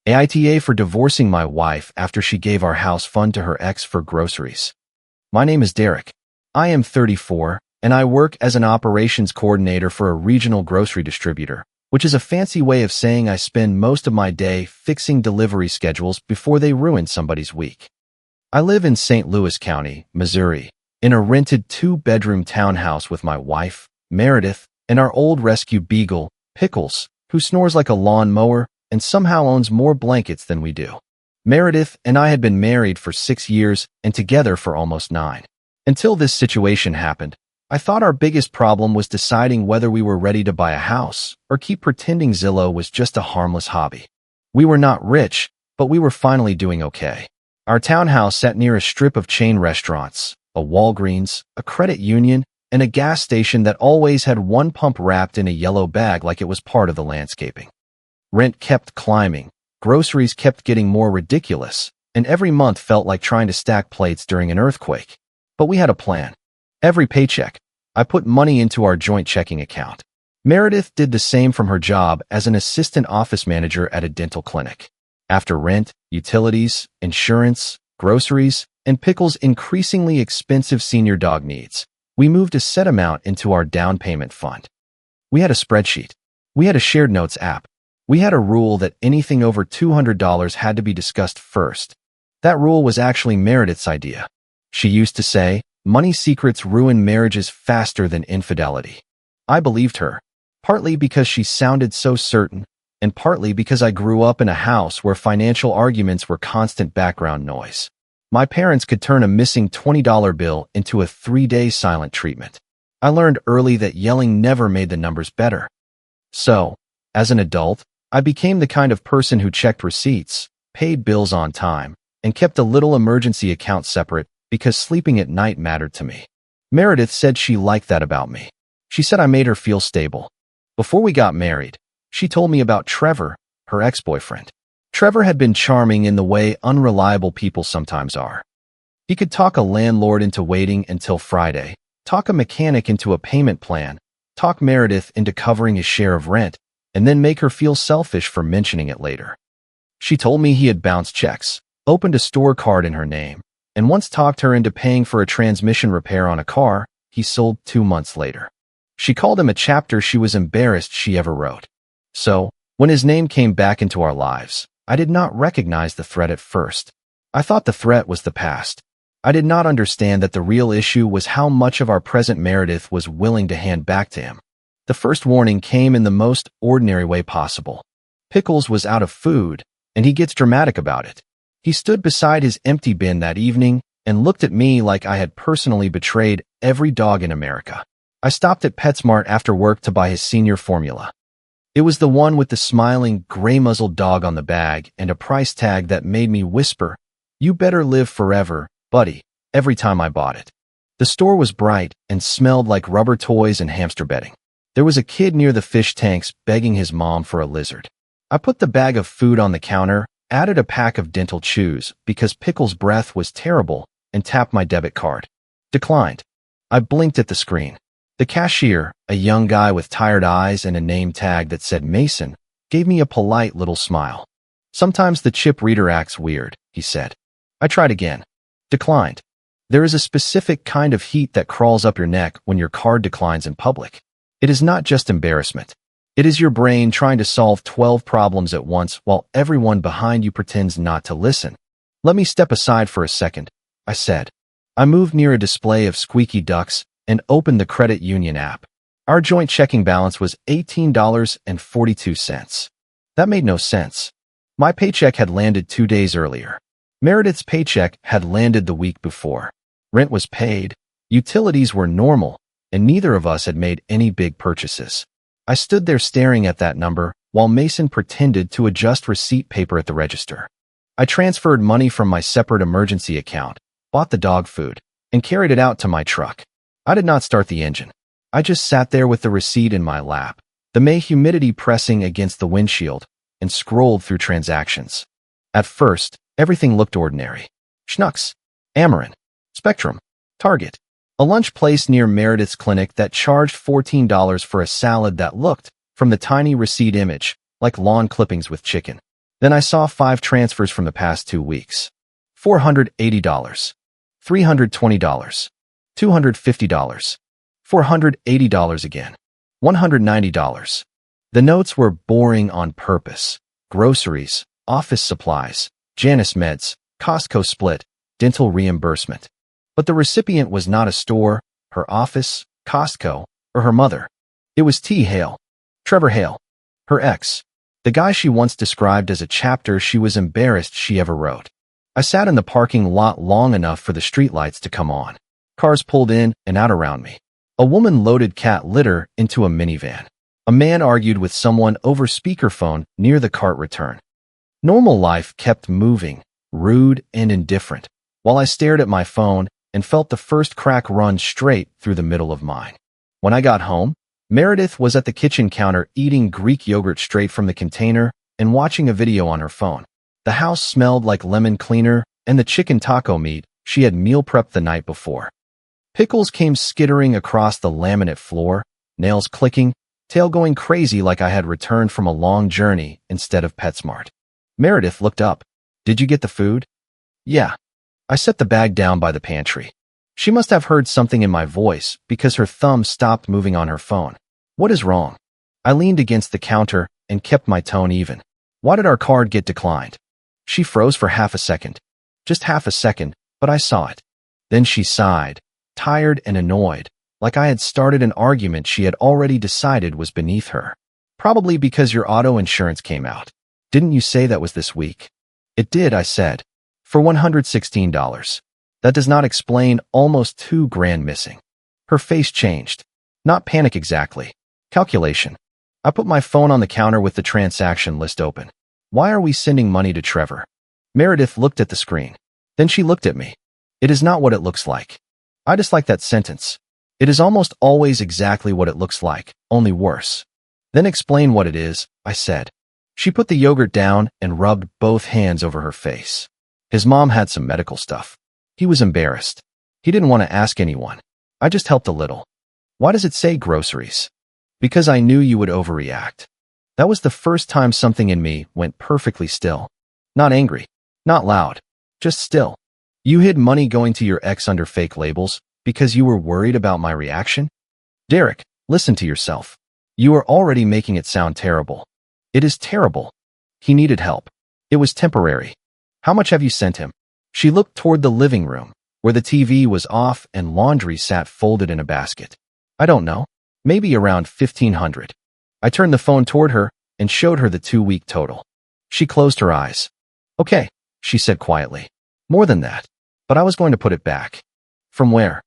AITA for divorcing my wife after she gave our house fund to her ex for groceries. My name is Derek. I am 34, and I work as an operations coordinator for a regional grocery distributor, which is a fancy way of saying I spend most of my day fixing delivery schedules before they ruin somebody's week. I live in St. Louis County, Missouri, in a rented 2-bedroom townhouse with my wife, Meredith, and our old rescue beagle, Pickles, who snores like a lawn mower and somehow owns more blankets than we do. Meredith and I had been married for 6 years and together for almost 9. Until this situation happened, I thought our biggest problem was deciding whether we were ready to buy a house or keep pretending Zillow was just a harmless hobby. We were not rich, but we were finally doing okay. Our townhouse sat near a strip of chain restaurants, a Walgreens, a credit union, and a gas station that always had one pump wrapped in a yellow bag like it was part of the landscaping. Rent kept climbing, groceries kept getting more ridiculous, and every month felt like trying to stack plates during an earthquake. But we had a plan. Every paycheck, I put money into our joint checking account. Meredith did the same from her job as an assistant office manager at a dental clinic. After rent, utilities, insurance, groceries, and Pickles' increasingly expensive senior dog needs, we moved a set amount into our down payment fund. We had a spreadsheet. We had a shared notes app. We had a rule that anything over $200 had to be discussed first. That rule was actually Meredith's idea. She used to say, money secrets ruin marriages faster than infidelity. I believed her, partly because she sounded so certain, and partly because I grew up in a house where financial arguments were constant background noise. My parents could turn a missing $20 bill into a 3-day silent treatment. I learned early that yelling never made the numbers better. So, as an adult, I became the kind of person who checked receipts, paid bills on time, and kept a little emergency account separate because sleeping at night mattered to me. Meredith said she liked that about me. She said I made her feel stable. Before we got married, she told me about Trevor, her ex-boyfriend. Trevor had been charming in the way unreliable people sometimes are. He could talk a landlord into waiting until Friday, talk a mechanic into a payment plan, talk Meredith into covering his share of rent, and then make her feel selfish for mentioning it later. She told me he had bounced checks, opened a store card in her name, and once talked her into paying for a transmission repair on a car he sold 2 months later. She called him a chapter she was embarrassed she ever wrote. So, when his name came back into our lives, I did not recognize the threat at first. I thought the threat was the past. I did not understand that the real issue was how much of our present Meredith was willing to hand back to him. The first warning came in the most ordinary way possible. Pickles was out of food, and he gets dramatic about it. He stood beside his empty bin that evening and looked at me like I had personally betrayed every dog in America. I stopped at PetSmart after work to buy his senior formula. It was the one with the smiling, gray-muzzled dog on the bag and a price tag that made me whisper, "You better live forever, buddy," every time I bought it. The store was bright and smelled like rubber toys and hamster bedding. There was a kid near the fish tanks begging his mom for a lizard. I put the bag of food on the counter, added a pack of dental chews because Pickles' breath was terrible, and tapped my debit card. Declined. I blinked at the screen. The cashier, a young guy with tired eyes and a name tag that said Mason, gave me a polite little smile. "Sometimes the chip reader acts weird," he said. I tried again. Declined. There is a specific kind of heat that crawls up your neck when your card declines in public. It is not just embarrassment. It is your brain trying to solve 12 problems at once while everyone behind you pretends not to listen. "Let me step aside for a second," I said. I moved near a display of squeaky ducks and opened the credit union app. Our joint checking balance was $18.42. That made no sense. My paycheck had landed 2 days earlier. Meredith's paycheck had landed the week before. Rent was paid, utilities were normal, and neither of us had made any big purchases. I stood there staring at that number while Mason pretended to adjust receipt paper at the register. I transferred money from my separate emergency account, bought the dog food, and carried it out to my truck. I did not start the engine. I just sat there with the receipt in my lap, the May humidity pressing against the windshield, and scrolled through transactions. At first, everything looked ordinary. Schnucks, Amarin, Spectrum, Target, a lunch place near Meredith's clinic that charged $14 for a salad that looked, from the tiny receipt image, like lawn clippings with chicken. Then I saw 5 transfers from the past 2 weeks. $480, $320, $250, $480 again, $190. The notes were boring on purpose. Groceries, office supplies, Janus meds, Costco split, dental reimbursement. But the recipient was not a store, her office, Costco, or her mother. It was T. Hale. Trevor Hale. Her ex. The guy she once described as a chapter she was embarrassed she ever wrote. I sat in the parking lot long enough for the streetlights to come on. Cars pulled in and out around me. A woman loaded cat litter into a minivan. A man argued with someone over speakerphone near the cart return. Normal life kept moving, rude and indifferent, while I stared at my phone and felt the first crack run straight through the middle of mine. When I got home, Meredith was at the kitchen counter eating Greek yogurt straight from the container and watching a video on her phone. The house smelled like lemon cleaner and the chicken taco meat she had meal prepped the night before. Pickles came skittering across the laminate floor, nails clicking, tail going crazy like I had returned from a long journey instead of PetSmart. Meredith looked up. "Did you get the food?" "Yeah." I set the bag down by the pantry. She must have heard something in my voice because her thumb stopped moving on her phone. "What is wrong?" I leaned against the counter and kept my tone even. "Why did our card get declined?" She froze for half a second. Just half a second, but I saw it. Then she sighed, tired and annoyed, like I had started an argument she had already decided was beneath her. "Probably because your auto insurance came out. Didn't you say that was this week?" "It did," I said. "For $116. That does not explain almost $2,000 missing." Her face changed. Not panic exactly. Calculation. I put my phone on the counter with the transaction list open. "Why are we sending money to Trevor?" Meredith looked at the screen. Then she looked at me. "It is not what it looks like." I dislike that sentence. It is almost always exactly what it looks like, only worse. "Then explain what it is," I said. She put the yogurt down and rubbed both hands over her face. "His mom had some medical stuff. He was embarrassed. He didn't want to ask anyone. I just helped a little." "Why does it say groceries?" "Because I knew you would overreact." That was the first time something in me went perfectly still. Not angry, not loud, just still. "You hid money going to your ex under fake labels because you were worried about my reaction?" "Derek, listen to yourself. You are already making it sound terrible." "It is terrible. He needed help. It was temporary. How much have you sent him?" She looked toward the living room, where the TV was off and laundry sat folded in a basket. "I don't know. Maybe around 1,500. I turned the phone toward her and showed her the 2-week total. She closed her eyes. "Okay," she said quietly. "More than that. But I was going to put it back." "From where?"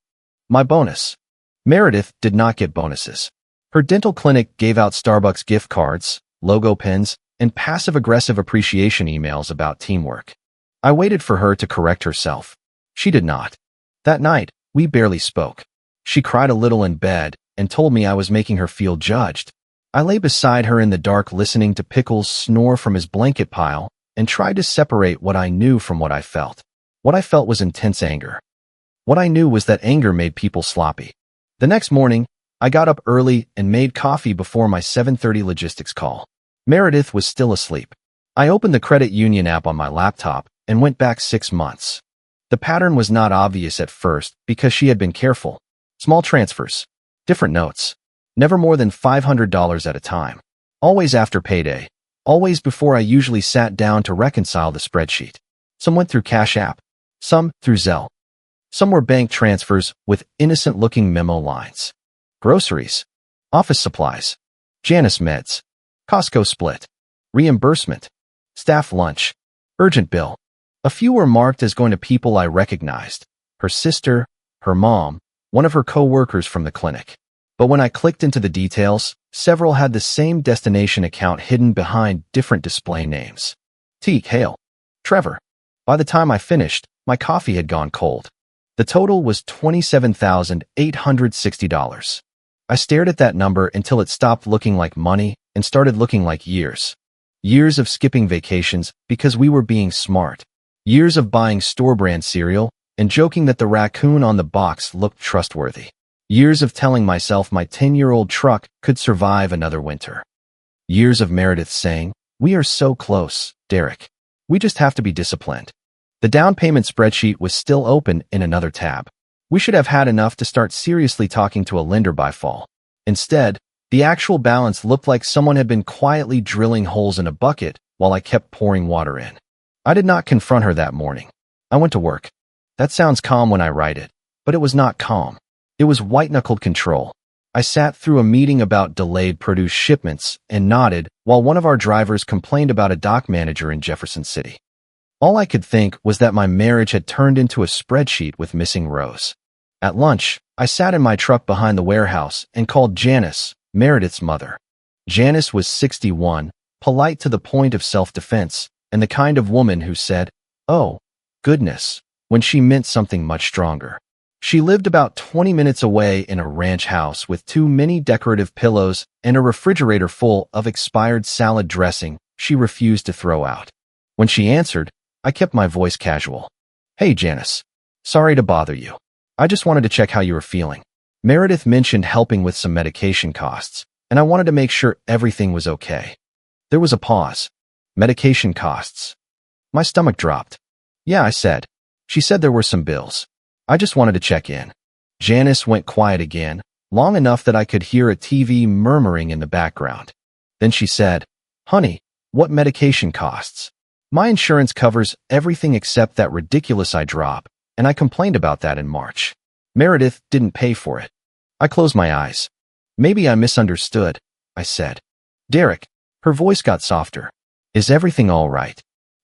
"My bonus." Meredith did not get bonuses. Her dental clinic gave out Starbucks gift cards, logo pins, and passive-aggressive appreciation emails about teamwork. I waited for her to correct herself. She did not. That night, we barely spoke. She cried a little in bed and told me I was making her feel judged. I lay beside her in the dark listening to Pickles snore from his blanket pile and tried to separate what I knew from what I felt. What I felt was intense anger. What I knew was that anger made people sloppy. The next morning, I got up early and made coffee before my 7:30 logistics call. Meredith was still asleep. I opened the credit union app on my laptop and went back 6 months. The pattern was not obvious at first because she had been careful. Small transfers, different notes, never more than $500 at a time. Always after payday, always before I usually sat down to reconcile the spreadsheet. Some went through Cash App, some through Zelle. Some were bank transfers with innocent-looking memo lines. Groceries, office supplies, Janus meds, Costco split, reimbursement, staff lunch, urgent bill. A few were marked as going to people I recognized, her sister, her mom, one of her co-workers from the clinic. But when I clicked into the details, several had the same destination account hidden behind different display names. T. Hale. Trevor. By the time I finished, my coffee had gone cold. The total was $27,860. I stared at that number until it stopped looking like money and started looking like years. Years of skipping vacations because we were being smart. Years of buying store-brand cereal and joking that the raccoon on the box looked trustworthy. Years of telling myself my 10-year-old truck could survive another winter. Years of Meredith saying, We are so close, Derek. We just have to be disciplined. The down payment spreadsheet was still open in another tab. We should have had enough to start seriously talking to a lender by fall. Instead, the actual balance looked like someone had been quietly drilling holes in a bucket while I kept pouring water in. I did not confront her that morning. I went to work. That sounds calm when I write it, but it was not calm. It was white-knuckled control. I sat through a meeting about delayed produce shipments and nodded while one of our drivers complained about a dock manager in Jefferson City. All I could think was that my marriage had turned into a spreadsheet with missing rows. At lunch, I sat in my truck behind the warehouse and called Janice, Meredith's mother. Janice was 61, polite to the point of self-defense, and the kind of woman who said, "Oh, goodness," when she meant something much stronger. She lived about 20 minutes away in a ranch house with 2 mini decorative pillows and a refrigerator full of expired salad dressing she refused to throw out. When she answered, I kept my voice casual. "Hey, Janice. Sorry to bother you. I just wanted to check how you were feeling." Meredith mentioned helping with some medication costs, and I wanted to make sure everything was okay. There was a pause. Medication costs. My stomach dropped. "Yeah," I said. She said there were some bills. I just wanted to check in. Janice went quiet again, long enough that I could hear a TV murmuring in the background. Then she said, "Honey, what medication costs? My insurance covers everything except that ridiculous eye drop, and I complained about that in March. Meredith didn't pay for it." I closed my eyes. "Maybe I misunderstood," I said. "Derek," her voice got softer. "Is everything all right?"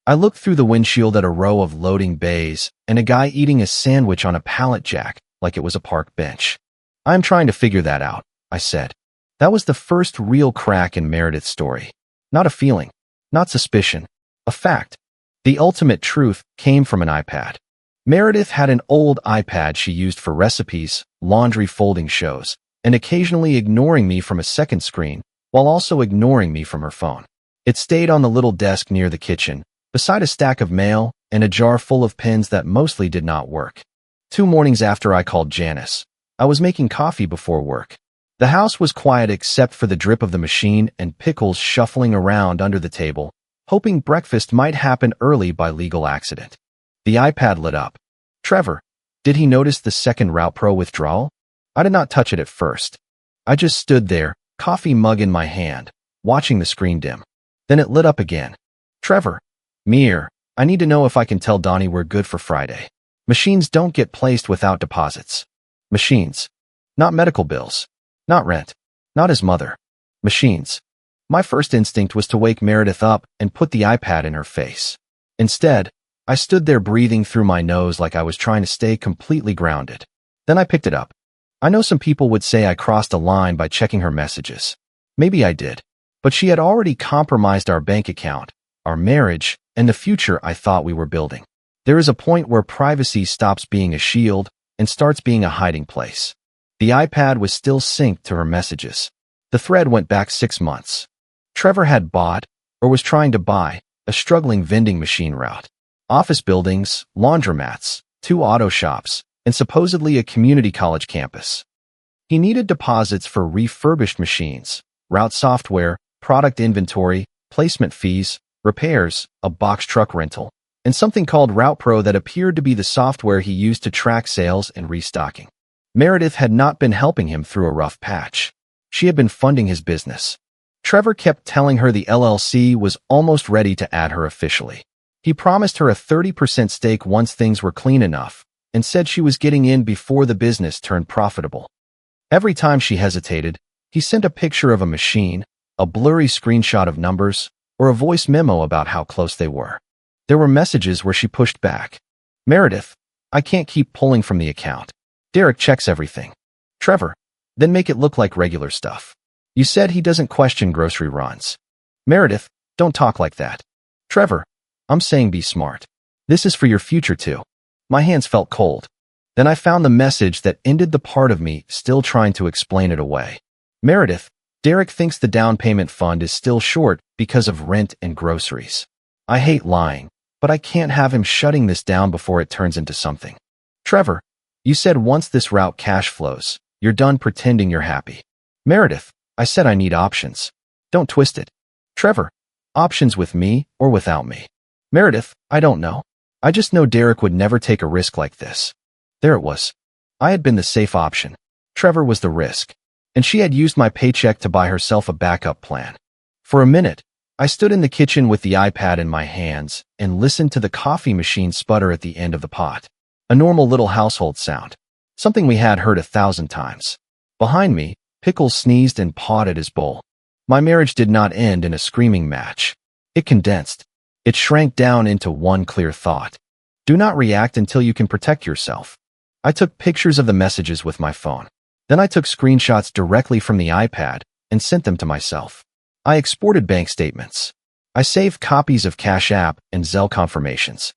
I looked through the windshield at a row of loading bays and a guy eating a sandwich on a pallet jack like it was a park bench. "I'm trying to figure that out," I said. That was the first real crack in Meredith's story. Not a feeling, not suspicion, a fact. The ultimate truth came from an iPad. Meredith had an old iPad she used for recipes, laundry folding shows, and occasionally ignoring me from a second screen, while also ignoring me from her phone. It stayed on the little desk near the kitchen, beside a stack of mail and a jar full of pens that mostly did not work. 2 mornings after I called Janice, I was making coffee before work. The house was quiet except for the drip of the machine and Pickles shuffling around under the table, hoping breakfast might happen early by legal accident. The iPad lit up. "Trevor, did he notice the second Route Pro withdrawal?" I did not touch it at first. I just stood there, coffee mug in my hand, watching the screen dim. Then it lit up again. "Trevor, Mir, I need to know if I can tell Donnie we're good for Friday. Machines don't get placed without deposits." Machines. Not medical bills. Not rent. Not his mother. Machines. My first instinct was to wake Meredith up and put the iPad in her face. Instead, I stood there breathing through my nose like I was trying to stay completely grounded. Then I picked it up. I know some people would say I crossed a line by checking her messages. Maybe I did. But she had already compromised our bank account, our marriage, and the future I thought we were building. There is a point where privacy stops being a shield and starts being a hiding place. The iPad was still synced to her messages. The thread went back 6 months. Trevor had bought, or was trying to buy, a struggling vending machine route. Office buildings, laundromats, 2 auto shops, and supposedly a community college campus. He needed deposits for refurbished machines, route software, product inventory, placement fees, repairs, a box truck rental, and something called Route Pro that appeared to be the software he used to track sales and restocking. Meredith had not been helping him through a rough patch. She had been funding his business. Trevor kept telling her the LLC was almost ready to add her officially. He promised her a 30% stake once things were clean enough, and said she was getting in before the business turned profitable. Every time she hesitated, he sent a picture of a machine, a blurry screenshot of numbers, or a voice memo about how close they were. There were messages where she pushed back. "Meredith, I can't keep pulling from the account. Derek checks everything." "Trevor, then make it look like regular stuff. You said he doesn't question grocery runs." "Meredith, don't talk like that." "Trevor, I'm saying be smart. This is for your future too." My hands felt cold. Then I found the message that ended the part of me still trying to explain it away. "Meredith, Derek thinks the down payment fund is still short because of rent and groceries. I hate lying, but I can't have him shutting this down before it turns into something." "Trevor, you said once this route cash flows, you're done pretending you're happy." "Meredith, I said I need options. Don't twist it." "Trevor, Options with me or without me. Meredith, I don't know. I just know Derek would never take a risk like this. There it was. I had been the safe option. Trevor was the risk. And she had used my paycheck to buy herself a backup plan. For a minute, I stood in the kitchen with the iPad in my hands and listened to the coffee machine sputter at the end of the pot. A normal little household sound. Something we had heard 1,000 times. Behind me, Pickles sneezed and pawed at his bowl. My marriage did not end in a screaming match. It condensed. It shrank down into one clear thought. Do not react until you can protect yourself. I took pictures of the messages with my phone. Then I took screenshots directly from the iPad and sent them to myself. I exported bank statements. I saved copies of Cash App and Zelle confirmations.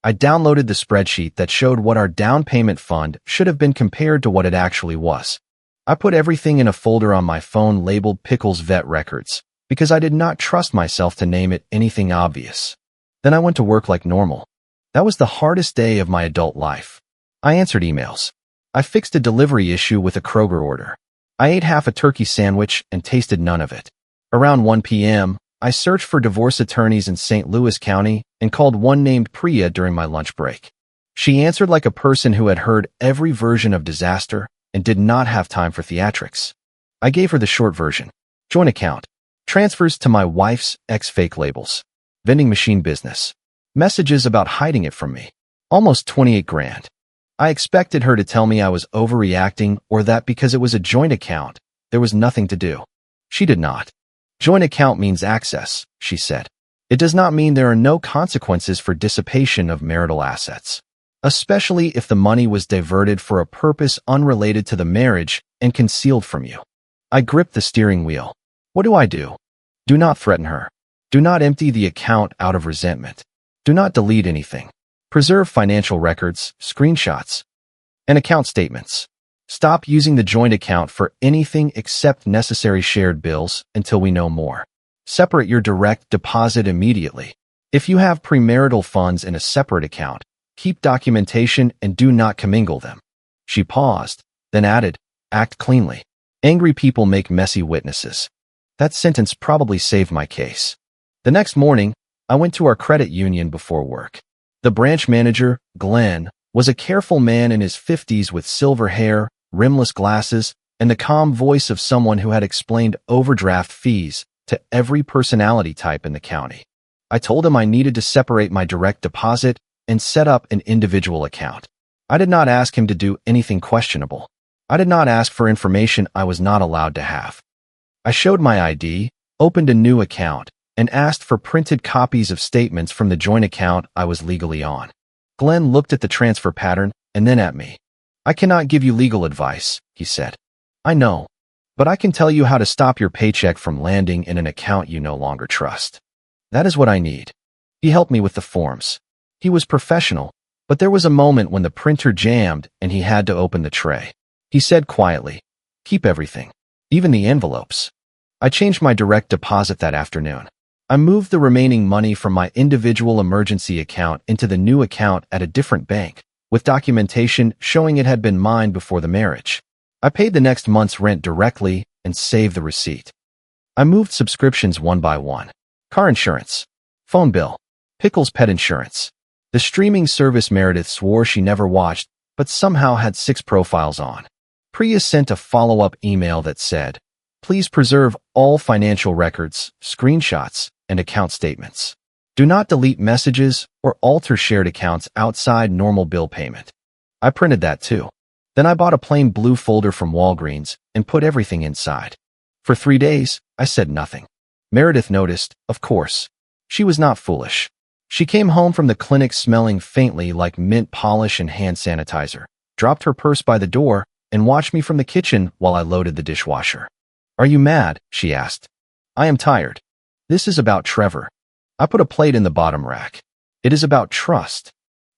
I downloaded the spreadsheet that showed what our down payment fund should have been compared to what it actually was. I put everything in a folder on my phone labeled Pickles Vet Records because I did not trust myself to name it anything obvious. Then I went to work like normal. That was the hardest day of my adult life. I answered emails. I fixed a delivery issue with a Kroger order. I ate half a turkey sandwich and tasted none of it. Around 1 p.m., I searched for divorce attorneys in St. Louis County and called one named Priya during my lunch break. She answered like a person who had heard every version of disaster and did not have time for theatrics. I gave her the short version. Joint account. Transfers to my wife's ex-fake labels. Vending machine business. Messages about hiding it from me. Almost 28 grand. I expected her to tell me I was overreacting or that because it was a joint account, there was nothing to do. She did not. Joint account means access, she said. It does not mean there are no consequences for dissipation of marital assets, especially if the money was diverted for a purpose unrelated to the marriage and concealed from you. I gripped the steering wheel. What do? Do not threaten her. Do not empty the account out of resentment. Do not delete anything. Preserve financial records, screenshots, and account statements. Stop using the joint account for anything except necessary shared bills until we know more. Separate your direct deposit immediately. If you have premarital funds in a separate account, keep documentation and do not commingle them. She paused, then added, act cleanly. Angry people make messy witnesses. That sentence probably saved my case. The next morning, I went to our credit union before work. The branch manager, Glenn, was a careful man in his 50s with silver hair, rimless glasses, and the calm voice of someone who had explained overdraft fees to every personality type in the county. I told him I needed to separate my direct deposit and set up an individual account. I did not ask him to do anything questionable. I did not ask for information I was not allowed to have. I showed my ID, opened a new account, and asked for printed copies of statements from the joint account I was legally on. Glenn looked at the transfer pattern and then at me. I cannot give you legal advice, he said. I know, but I can tell you how to stop your paycheck from landing in an account you no longer trust. That is what I need. He helped me with the forms. He was professional, but there was a moment when the printer jammed and he had to open the tray. He said quietly, keep everything, even the envelopes. I changed my direct deposit that afternoon. I moved the remaining money from my individual emergency account into the new account at a different bank, with documentation showing it had been mine before the marriage. I paid the next month's rent directly and saved the receipt. I moved subscriptions one by one. Car insurance, phone bill, Pickles pet insurance. The streaming service Meredith swore she never watched, but somehow had 6 profiles on. Priya sent a follow-up email that said, please preserve all financial records, screenshots, and account statements. Do not delete messages or alter shared accounts outside normal bill payment. I printed that too. Then I bought a plain blue folder from Walgreens and put everything inside. For 3 days, I said nothing. Meredith noticed, of course. She was not foolish. She came home from the clinic smelling faintly like mint polish and hand sanitizer, dropped her purse by the door, and watched me from the kitchen while I loaded the dishwasher. Are you mad? She asked. I am tired. This is about Trevor. I put a plate in the bottom rack. It is about trust.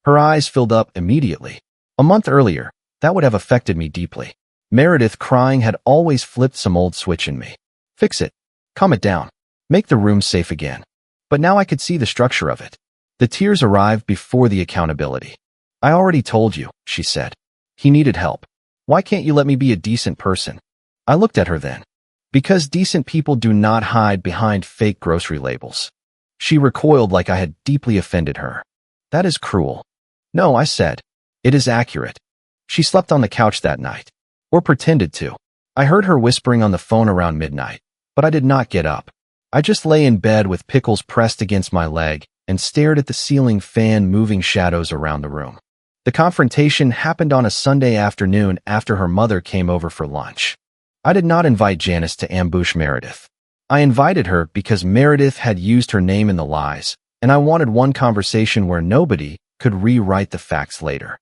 Her eyes filled up immediately. A month earlier, that would have affected me deeply. Meredith crying had always flipped some old switch in me. Fix it. Calm it down. Make the room safe again. But now I could see the structure of it. The tears arrived before the accountability. I already told you, she said. He needed help. Why can't you let me be a decent person? I looked at her then. Because decent people do not hide behind fake grocery labels. She recoiled like I had deeply offended her. That is cruel. No, I said. It is accurate. She slept on the couch that night. Or pretended to. I heard her whispering on the phone around midnight, but I did not get up. I just lay in bed with Pickles pressed against my leg and stared at the ceiling fan moving shadows around the room. The confrontation happened on a Sunday afternoon after her mother came over for lunch. I did not invite Janice to ambush Meredith. I invited her because Meredith had used her name in the lies, and I wanted one conversation where nobody could rewrite the facts later.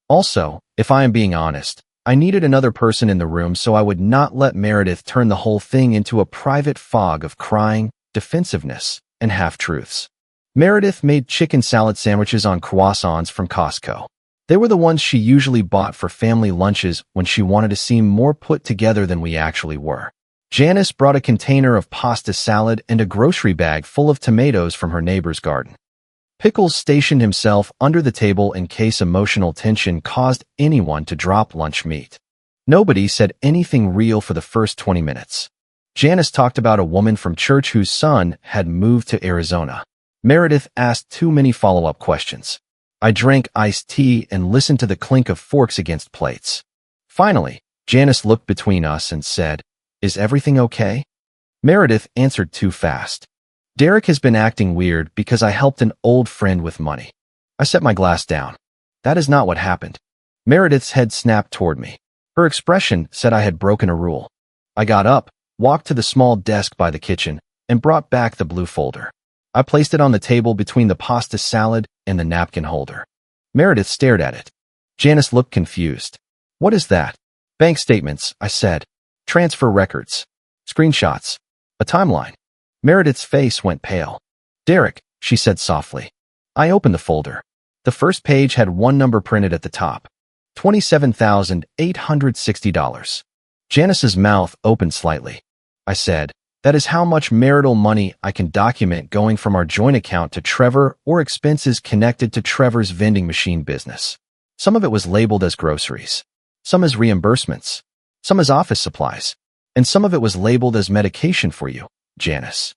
Also, if I am being honest, I needed another person in the room so I would not let Meredith turn the whole thing into a private fog of crying, defensiveness, and half-truths. Meredith made chicken salad sandwiches on croissants from Costco. They were the ones she usually bought for family lunches when she wanted to seem more put together than we actually were. Janice brought a container of pasta salad and a grocery bag full of tomatoes from her neighbor's garden. Pickles stationed himself under the table in case emotional tension caused anyone to drop lunch meat. Nobody said anything real for the first 20 minutes. Janice talked about a woman from church whose son had moved to Arizona. Meredith asked too many follow-up questions. I drank iced tea and listened to the clink of forks against plates. Finally, Janice looked between us and said, "Is everything okay?" Meredith answered too fast. "Derek has been acting weird because I helped an old friend with money." I set my glass down. "That is not what happened." Meredith's head snapped toward me. Her expression said I had broken a rule. I got up, walked to the small desk by the kitchen, and brought back the blue folder. I placed it on the table between the pasta salad and the napkin holder. Meredith stared at it. Janice looked confused. "What is that?" "Bank statements," I said. "Transfer records. Screenshots. A timeline." Meredith's face went pale. "Derek," she said softly. I opened the folder. The first page had one number printed at the top. $27,860. Janice's mouth opened slightly. I said, "That is how much marital money I can document going from our joint account to Trevor or expenses connected to Trevor's vending machine business. Some of it was labeled as groceries, some as reimbursements, some as office supplies, and some of it was labeled as medication for you, Janice."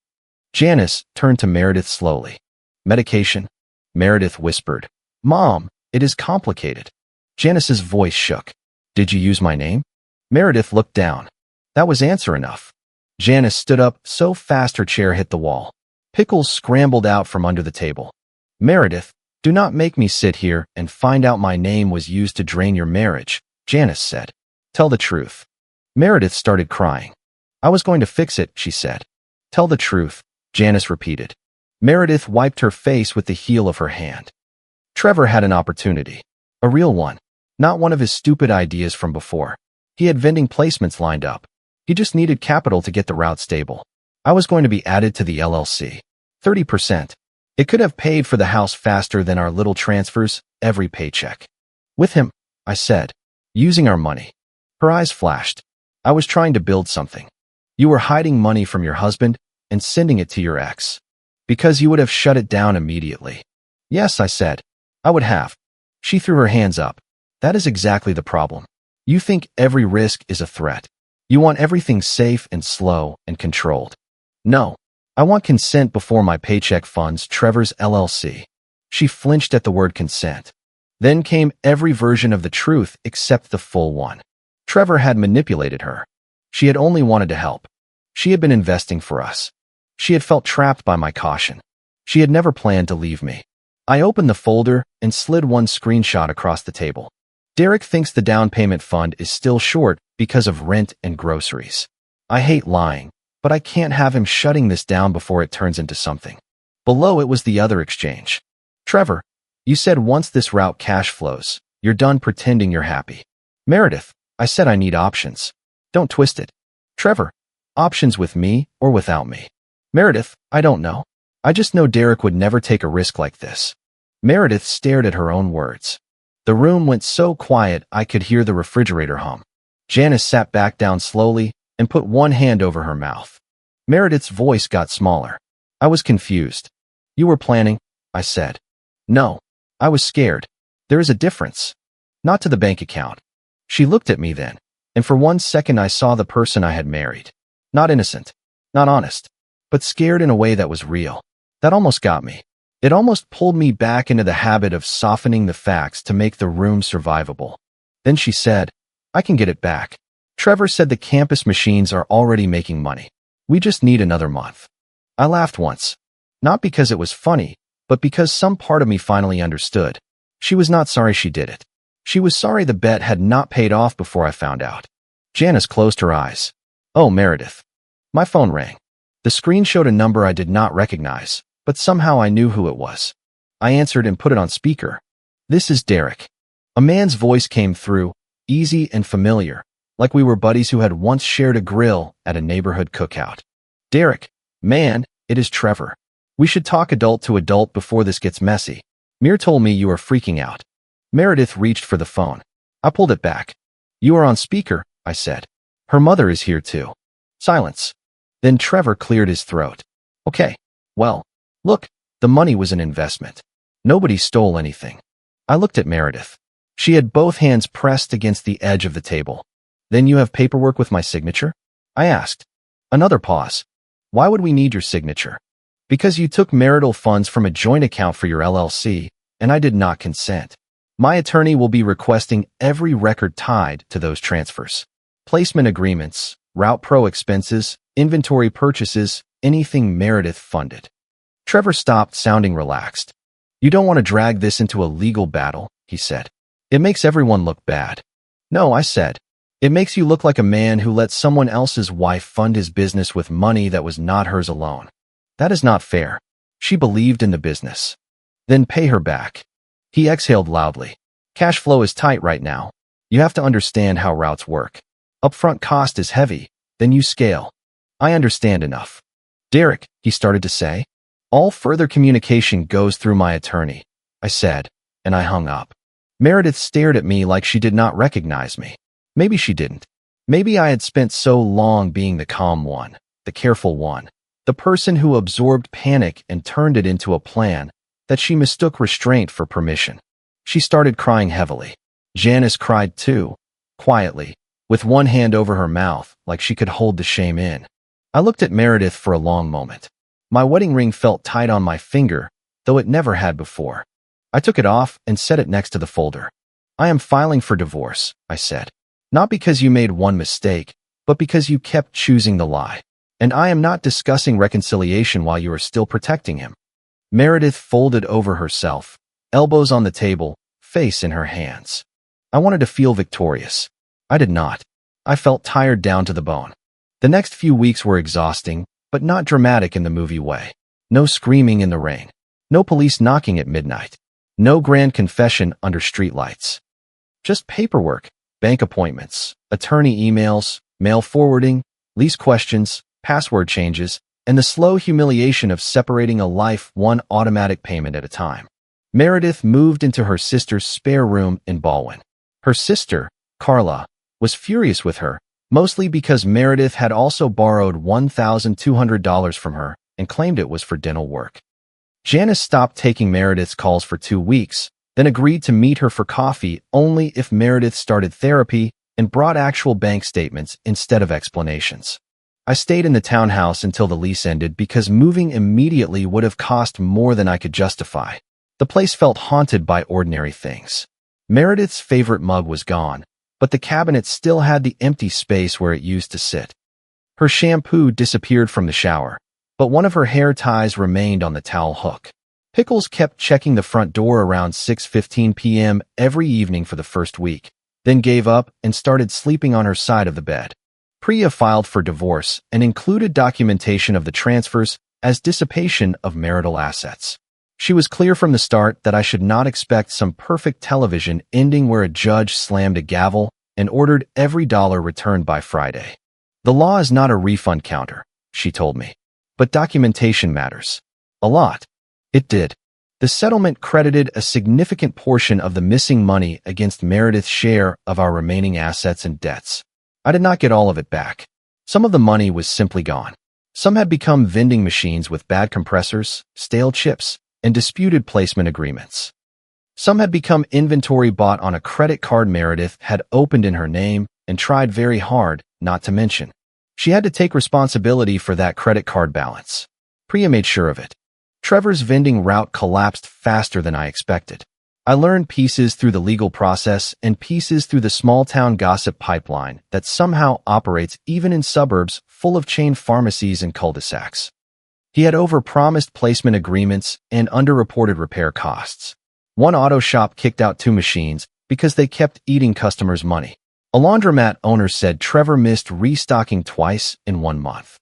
Janice turned to Meredith slowly. "Medication?" Meredith whispered. "Mom, it is complicated." Janice's voice shook. "Did you use my name?" Meredith looked down. That was answer enough. Janice stood up so fast her chair hit the wall. Pickles scrambled out from under the table. "Meredith, do not make me sit here and find out my name was used to drain your marriage," Janice said. "Tell the truth." Meredith started crying. "I was going to fix it," she said. "Tell the truth," Janice repeated. Meredith wiped her face with the heel of her hand. Trevor had an opportunity. A real one. Not one of his stupid ideas from before. He had vending placements lined up. He just needed capital to get the route stable. I was going to be added to the LLC. 30%. It could have paid for the house faster than our little transfers, every paycheck. "With him," I said. "Using our money." Her eyes flashed. "I was trying to build something. You were hiding money from your husband and sending it to your ex. Because you would have shut it down immediately." "Yes," I said. "I would have." She threw her hands up. "That is exactly the problem. You think every risk is a threat. You want everything safe and slow and controlled. No, I want consent before my paycheck funds Trevor's LLC." She flinched at the word consent. Then came every version of the truth except the full one. Trevor had manipulated her. She had only wanted to help. She had been investing for us. She had felt trapped by my caution. She had never planned to leave me. I opened the folder and slid one screenshot across the table. "Derek thinks the down payment fund is still short because of rent and groceries. I hate lying, but I can't have him shutting this down before it turns into something." Below it was the other exchange. "Trevor, you said once this route cash flows, you're done pretending you're happy." "Meredith, I said I need options. Don't twist it." "Trevor, options with me or without me." "Meredith, I don't know. I just know Derek would never take a risk like this." Meredith stared at her own words. The room went so quiet I could hear the refrigerator hum. Janice sat back down slowly and put one hand over her mouth. Meredith's voice got smaller. I was confused. "You were planning," I said. "No. I was scared. There is a difference. Not to the bank account." She looked at me then, and for 1 second I saw the person I had married. Not innocent, not honest, but scared in a way that was real. That almost got me. It almost pulled me back into the habit of softening the facts to make the room survivable. Then she said, I can get it back. Trevor said the campus machines are already making money. We just need another month. I laughed once. Not because it was funny, but because some part of me finally understood. She was not sorry she did it. She was sorry the bet had not paid off before I found out. Janice closed her eyes. Oh, Meredith. My phone rang. The screen showed a number I did not recognize, but somehow I knew who it was. I answered and put it on speaker. This is Derek. A man's voice came through, easy and familiar, like we were buddies who had once shared a grill at a neighborhood cookout. Derek, man, it is Trevor. We should talk adult to adult before this gets messy. Mir told me you are freaking out. Meredith reached for the phone. I pulled it back. You are on speaker, I said. Her mother is here too. Silence. Then Trevor cleared his throat. Okay, well, look, the money was an investment. Nobody stole anything. I looked at Meredith. She had both hands pressed against the edge of the table. Then you have paperwork with my signature? I asked. Another pause. Why would we need your signature? Because you took marital funds from a joint account for your LLC, and I did not consent. My attorney will be requesting every record tied to those transfers. Placement agreements, route pro expenses, inventory purchases, anything Meredith funded. Trevor stopped, sounding relaxed. You don't want to drag this into a legal battle, he said. It makes everyone look bad. No, I said. It makes you look like a man who let someone else's wife fund his business with money that was not hers alone. That is not fair. She believed in the business. Then pay her back. He exhaled loudly. Cash flow is tight right now. You have to understand how routes work. Upfront cost is heavy, then you scale. I understand enough. Derek, he started to say. All further communication goes through my attorney, I said, and I hung up. Meredith stared at me like she did not recognize me. Maybe she didn't. Maybe I had spent so long being the calm one, the careful one, the person who absorbed panic and turned it into a plan, that she mistook restraint for permission. She started crying heavily. Janice cried too, quietly, with one hand over her mouth like she could hold the shame in. I looked at Meredith for a long moment. My wedding ring felt tight on my finger, though it never had before. I took it off and set it next to the folder. I am filing for divorce, I said. Not because you made one mistake, but because you kept choosing the lie. And I am not discussing reconciliation while you are still protecting him. Meredith folded over herself, elbows on the table, face in her hands. I wanted to feel victorious. I did not. I felt tired down to the bone. The next few weeks were exhausting, but not dramatic in the movie way. No screaming in the rain. No police knocking at midnight. No grand confession under streetlights. Just paperwork, bank appointments, attorney emails, mail forwarding, lease questions, password changes, and the slow humiliation of separating a life one automatic payment at a time. Meredith moved into her sister's spare room in Baldwin. Her sister, Carla, was furious with her, mostly because Meredith had also borrowed $1,200 from her and claimed it was for dental work. Janice stopped taking Meredith's calls for 2 weeks, then agreed to meet her for coffee only if Meredith started therapy and brought actual bank statements instead of explanations. I stayed in the townhouse until the lease ended because moving immediately would have cost more than I could justify. The place felt haunted by ordinary things. Meredith's favorite mug was gone, but the cabinet still had the empty space where it used to sit. Her shampoo disappeared from the shower, but one of her hair ties remained on the towel hook. Pickles kept checking the front door around 6:15 p.m. every evening for the first week, then gave up and started sleeping on her side of the bed. Priya filed for divorce and included documentation of the transfers as dissipation of marital assets. She was clear from the start that I should not expect some perfect television ending where a judge slammed a gavel and ordered every dollar returned by Friday. The law is not a refund counter, she told me, but documentation matters. A lot. It did. The settlement credited a significant portion of the missing money against Meredith's share of our remaining assets and debts. I did not get all of it back. Some of the money was simply gone. Some had become vending machines with bad compressors, stale chips, and disputed placement agreements. Some had become inventory bought on a credit card Meredith had opened in her name and tried very hard not to mention. She had to take responsibility for that credit card balance. Priya made sure of it. Trevor's vending route collapsed faster than I expected. I learned pieces through the legal process and pieces through the small-town gossip pipeline that somehow operates even in suburbs full of chain pharmacies and cul-de-sacs. He had overpromised placement agreements and underreported repair costs. One auto shop kicked out 2 machines because they kept eating customers' money. A laundromat owner said Trevor missed restocking twice in 1 month.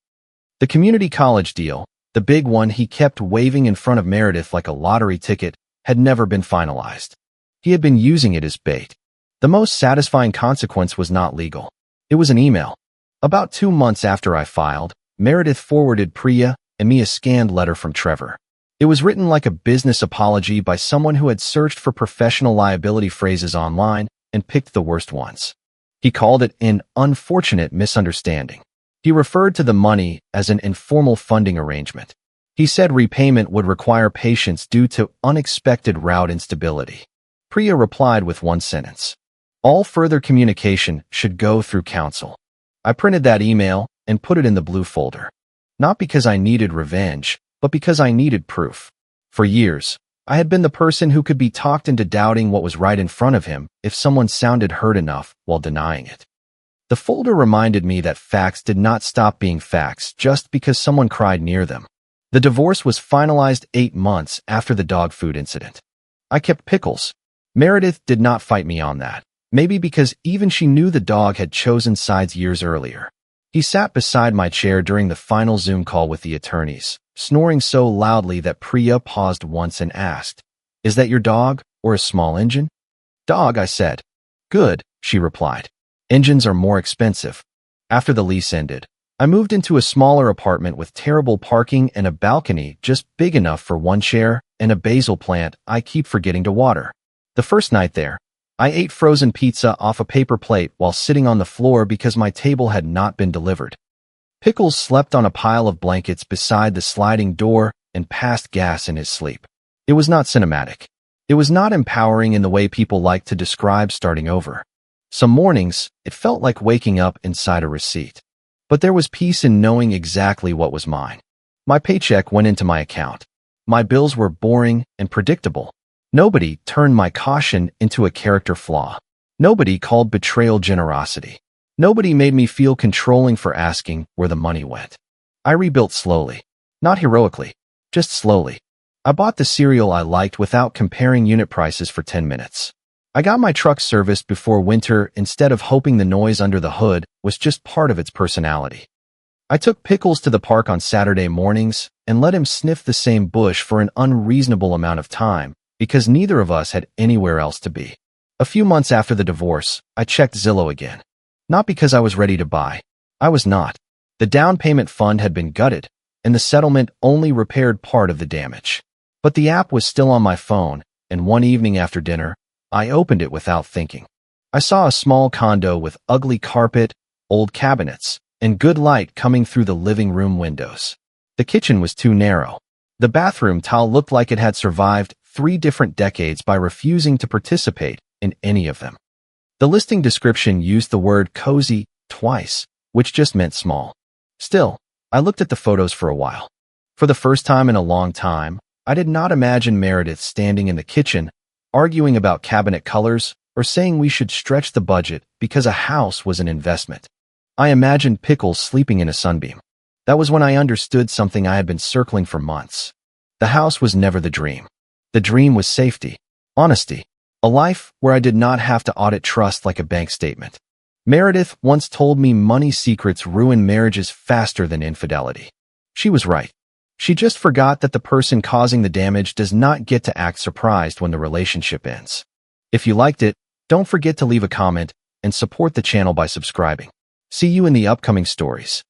The community college deal, the big one he kept waving in front of Meredith like a lottery ticket, had never been finalized. He had been using it as bait. The most satisfying consequence was not legal. It was an email. About 2 months after I filed, Meredith forwarded Priya and me a scanned letter from Trevor. It was written like a business apology by someone who had searched for professional liability phrases online and picked the worst ones. He called it an unfortunate misunderstanding. He referred to the money as an informal funding arrangement. He said repayment would require patience due to unexpected route instability. Priya replied with 1 sentence. All further communication should go through counsel. I printed that email and put it in the blue folder. Not because I needed revenge, but because I needed proof. For years, I had been the person who could be talked into doubting what was right in front of him if someone sounded hurt enough while denying it. The folder reminded me that facts did not stop being facts just because someone cried near them. The divorce was finalized 8 months after the dog food incident. I kept Pickles. Meredith did not fight me on that, maybe because even she knew the dog had chosen sides years earlier. He sat beside my chair during the final Zoom call with the attorneys, snoring so loudly that Priya paused once and asked, "Is that your dog or a small engine?" "Dog," I said. "Good," she replied. "Engines are more expensive." After the lease ended, I moved into a smaller apartment with terrible parking and a balcony just big enough for 1 chair and a basil plant I keep forgetting to water. The first night there, I ate frozen pizza off a paper plate while sitting on the floor because my table had not been delivered. Pickles slept on a pile of blankets beside the sliding door and passed gas in his sleep. It was not cinematic. It was not empowering in the way people like to describe starting over. Some mornings, it felt like waking up inside a receipt. But there was peace in knowing exactly what was mine. My paycheck went into my account. My bills were boring and predictable. Nobody turned my caution into a character flaw. Nobody called betrayal generosity. Nobody made me feel controlling for asking where the money went. I rebuilt slowly. Not heroically, just slowly. I bought the cereal I liked without comparing unit prices for 10 minutes. I got my truck serviced before winter instead of hoping the noise under the hood was just part of its personality. I took Pickles to the park on Saturday mornings and let him sniff the same bush for an unreasonable amount of time because neither of us had anywhere else to be. A few months after the divorce, I checked Zillow again. Not because I was ready to buy. I was not. The down payment fund had been gutted, and the settlement only repaired part of the damage. But the app was still on my phone, and one evening after dinner, I opened it without thinking. I saw a small condo with ugly carpet, old cabinets, and good light coming through the living room windows. The kitchen was too narrow. The bathroom tile looked like it had survived 3 different decades by refusing to participate in any of them. The listing description used the word cozy twice, which just meant small. Still, I looked at the photos for a while. For the first time in a long time, I did not imagine Meredith standing in the kitchen, arguing about cabinet colors, or saying we should stretch the budget because a house was an investment. I imagined Pickles sleeping in a sunbeam. That was when I understood something I had been circling for months. The house was never the dream. The dream was safety, honesty, a life where I did not have to audit trust like a bank statement. Meredith once told me money secrets ruin marriages faster than infidelity. She was right. She just forgot that the person causing the damage does not get to act surprised when the relationship ends. If you liked it, don't forget to leave a comment and support the channel by subscribing. See you in the upcoming stories.